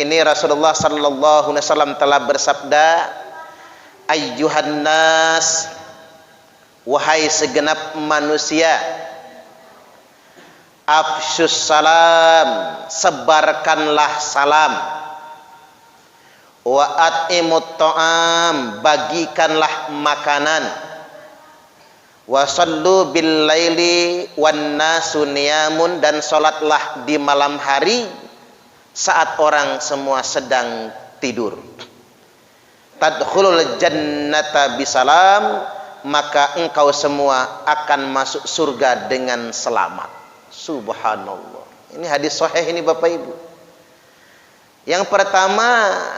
Ini Rasulullah sallallahu alaihi wasallam telah bersabda, ayyuhan nas, wahai segenap manusia, afsyus salam, sebarkanlah salam, wa at'imut ta'am, bagikanlah makanan, wa sallu bil laili wan nasu niyamun, dan salatlah di malam hari saat orang semua sedang tidur. Tadkhulul jannata bisalam, maka engkau semua akan masuk surga dengan selamat. Subhanallah. Ini hadis sahih ini Bapak Ibu. Yang pertama,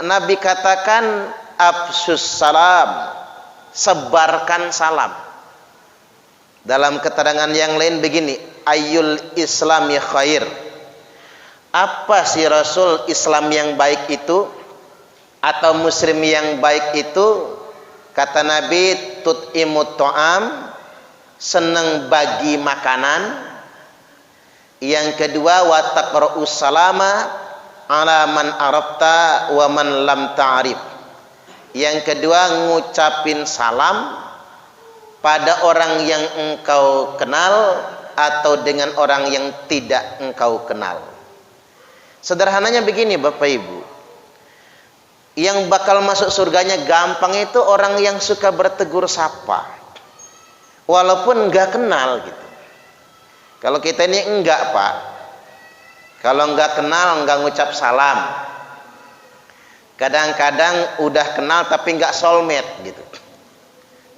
Nabi katakan afsyus salam, sebarkan salam. Dalam keterangan yang lain begini, ayyul islami khair. Apa sih Rasul Islam yang baik itu, atau muslim yang baik itu? Kata Nabi, tut'imut ta'am, senang bagi makanan. Yang kedua, wa taqra'us salama ala man arafta wa man lam ta'rif. Yang kedua, ngucapin salam pada orang yang engkau kenal atau dengan orang yang tidak engkau kenal. Sederhananya begini Bapak Ibu, yang bakal masuk surganya gampang itu orang yang suka bertegur sapa, walaupun enggak kenal gitu. Kalau kita ini enggak Pak, kalau enggak kenal enggak ngucap salam. Kadang-kadang udah kenal tapi enggak soulmate gitu,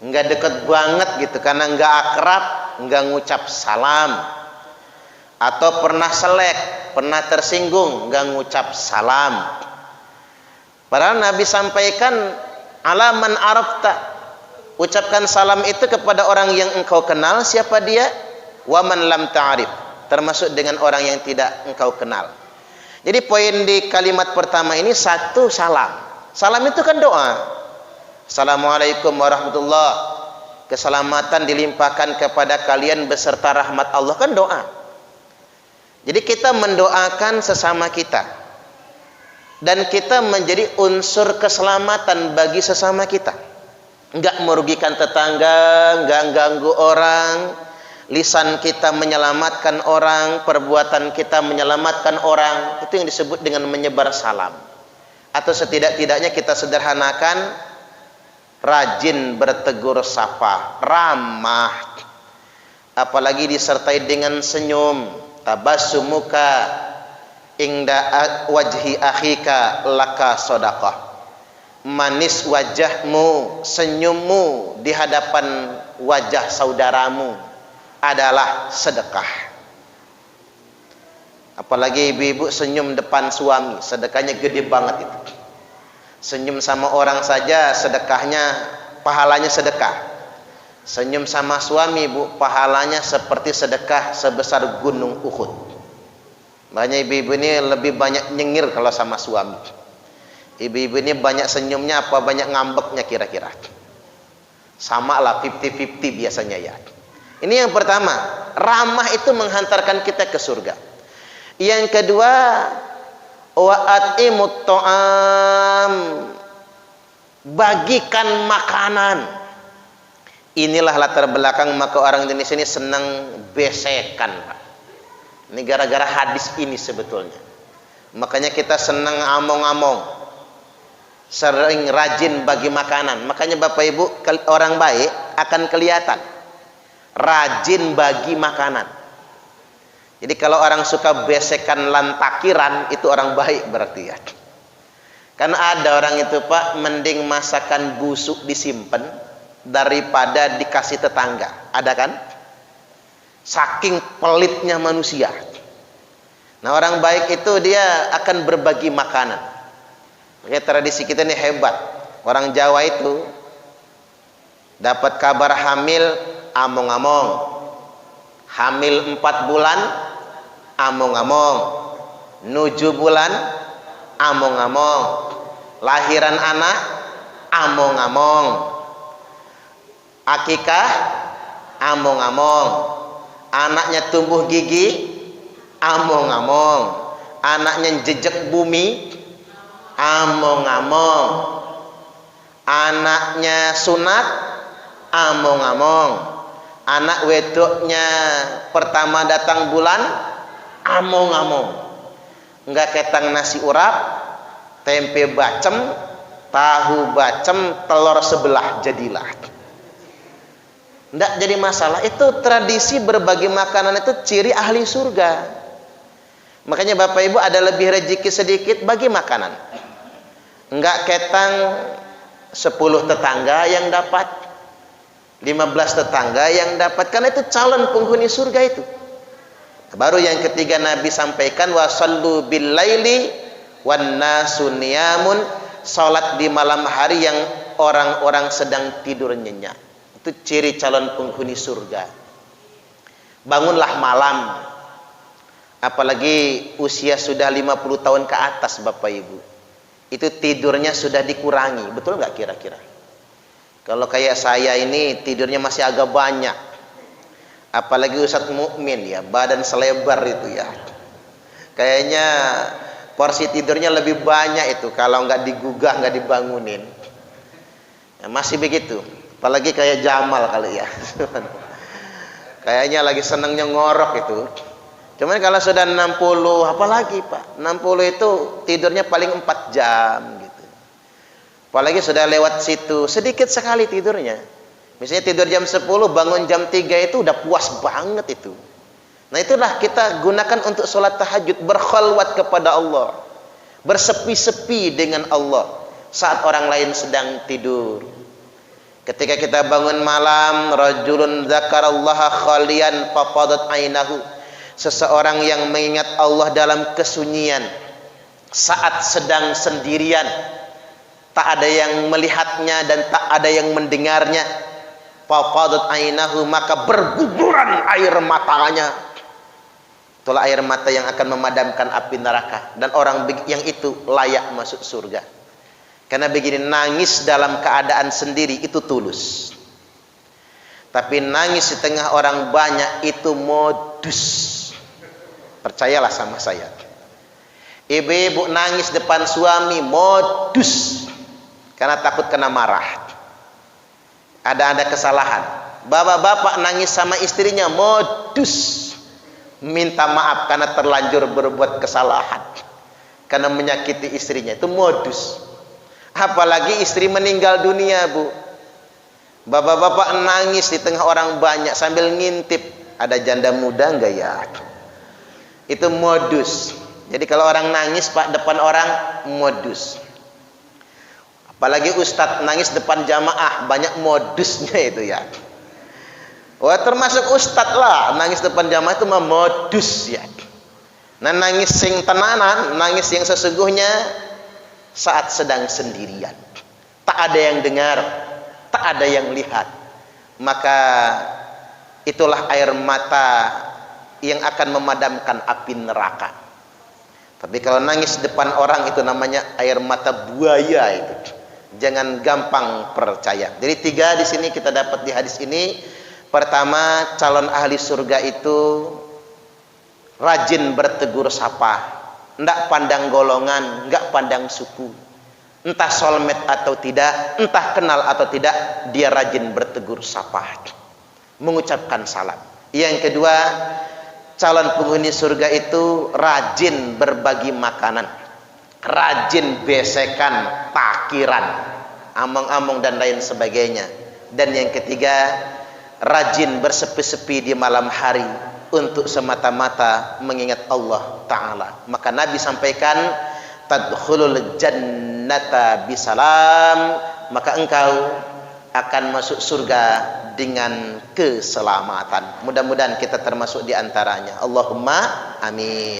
enggak deket banget gitu, karena enggak akrab, enggak ngucap salam. Atau pernah selek, pernah tersinggung, enggak ngucap salam. Padahal Nabi sampaikan alaman arafta, ucapkan salam itu kepada orang yang engkau kenal. Siapa dia? Wa man lam ta'rif, termasuk dengan orang yang tidak engkau kenal. Jadi poin di kalimat pertama ini satu, salam. Salam itu kan doa. Assalamualaikum warahmatullahi, keselamatan dilimpahkan kepada kalian beserta rahmat Allah, kan doa. Jadi kita mendoakan sesama kita, dan kita menjadi unsur keselamatan bagi sesama kita. Enggak merugikan tetangga, enggak ganggu orang, lisan kita menyelamatkan orang, perbuatan kita menyelamatkan orang. Itu yang disebut dengan menyebar salam. Atau setidak-tidaknya kita sederhanakan, rajin bertegur sapa, ramah, apalagi disertai dengan senyum. Tabassumuka inda wajhi akhika laka sedekah. Manis wajahmu, senyummu di hadapan wajah saudaramu adalah sedekah. Apalagi ibu-ibu senyum depan suami, sedekahnya gede banget itu. Senyum sama orang saja sedekahnya, pahalanya sedekah. Senyum sama suami Bu, pahalanya seperti sedekah sebesar gunung Uhud. Banyak ibu-ibu ini lebih banyak nyengir kalau sama suami. Ibu-ibu ini banyak senyumnya apa banyak ngambeknya kira-kira? Sama lah, 50-50 biasanya ya. Ini yang pertama, ramah itu menghantarkan kita ke surga. Yang kedua, wa at'imut ta'am, bagikan makanan. Inilah latar belakang maka orang Indonesia ini senang besekan Pak. Ini gara-gara hadis ini sebetulnya. Makanya kita senang among-among, sering rajin bagi makanan. Makanya Bapak Ibu, orang baik akan kelihatan rajin bagi makanan. Jadi kalau orang suka besekan lantakiran, itu orang baik berarti ya. Karena ada orang itu Pak, mending masakan busuk disimpan daripada dikasih tetangga. Ada kan? Saking pelitnya manusia. Nah orang baik itu dia akan berbagi makanan. Makanya tradisi kita ini hebat. Orang Jawa itu dapat kabar hamil, among-among. Hamil 4 bulan, among-among. 7 bulan, among-among. Lahiran anak, among-among. Akikah, among-among. Anaknya tumbuh gigi, among-among. Anaknya jejak bumi, among-among. Anaknya sunat, among-among. Anak wedoknya pertama datang bulan, among-among. Enggak ketang nasi urap, tempe bacem, tahu bacem, telur sebelah jadilah. Enggak jadi masalah. Itu tradisi berbagi makanan, itu ciri ahli surga. Makanya Bapak Ibu ada lebih rezeki sedikit bagi makanan. Enggak ketang 10 tetangga yang dapat, 15 tetangga yang dapat, karena itu calon penghuni surga itu. Baru yang ketiga Nabi sampaikan, wasallu bil laili wan nasu niyamun, salat di malam hari yang orang-orang sedang tidur nyenyak. Itu ciri calon penghuni surga. Bangunlah malam, apalagi usia sudah 50 tahun ke atas Bapak Ibu, itu tidurnya sudah dikurangi. Betul nggak kira-kira? Kalau kayak saya ini tidurnya masih agak banyak, apalagi Ustadz Mukmin ya, badan selebar itu ya, kayaknya porsi tidurnya lebih banyak itu kalau nggak digugah, nggak dibangunin ya, masih begitu. Apalagi kayak Jamal kali ya kayaknya lagi senengnya ngorok itu. Cuman kalau sudah 60, apalagi Pak, 60 itu tidurnya paling 4 jam gitu. Apalagi sudah lewat situ, sedikit sekali tidurnya. Misalnya tidur jam 10, bangun jam 3 itu udah puas banget itu. Nah itulah kita gunakan untuk sholat tahajud, berkhalwat kepada Allah, bersepi-sepi dengan Allah saat orang lain sedang tidur. Ketika kita bangun malam, rajulun dzakarallaha khalian fafadat ainahu, seseorang yang mengingat Allah dalam kesunyian saat sedang sendirian, tak ada yang melihatnya dan tak ada yang mendengarnya, fafadat ainahu, maka berguguran air matanya. Itulah air mata yang akan memadamkan api neraka, dan orang yang itu layak masuk surga. Karena begini, nangis dalam keadaan sendiri itu tulus, tapi nangis di tengah orang banyak itu modus. Percayalah sama saya, ibu-ibu nangis depan suami modus, karena takut kena marah, ada kesalahan. Bapak-bapak nangis sama istrinya modus, minta maaf karena terlanjur berbuat kesalahan, karena menyakiti istrinya, itu modus. Apalagi istri meninggal dunia, Bu. Bapak-bapak nangis di tengah orang banyak sambil ngintip, ada janda muda enggak ya? Itu modus. Jadi kalau orang nangis Pak depan orang, modus. Apalagi ustadz nangis depan jamaah, banyak modusnya itu ya. Wah, termasuk ustadz lah nangis depan jamaah itu mah modus ya. Nah, nangis sing tenanan, nangis yang sesungguhnya saat sedang sendirian, tak ada yang dengar, tak ada yang lihat, maka itulah air mata yang akan memadamkan api neraka. Tapi kalau nangis depan orang itu namanya air mata buaya itu. Jangan gampang percaya. Jadi 3 di sini kita dapat di hadis ini. Pertama, calon ahli surga itu rajin bertegur sapa. Enggak pandang golongan, enggak pandang suku, entah solmet atau tidak, entah kenal atau tidak, dia rajin bertegur sapa, mengucapkan salam. Yang kedua, calon penghuni surga itu rajin berbagi makanan, rajin besekan, takiran, among-among dan lain sebagainya. Dan yang ketiga, rajin bersepi-sepi di malam hari untuk semata-mata mengingat Allah Ta'ala. Maka Nabi sampaikan, tadkhulul jannata bisalam, maka engkau akan masuk surga dengan keselamatan. Mudah-mudahan kita termasuk di antaranya. Allahumma amin.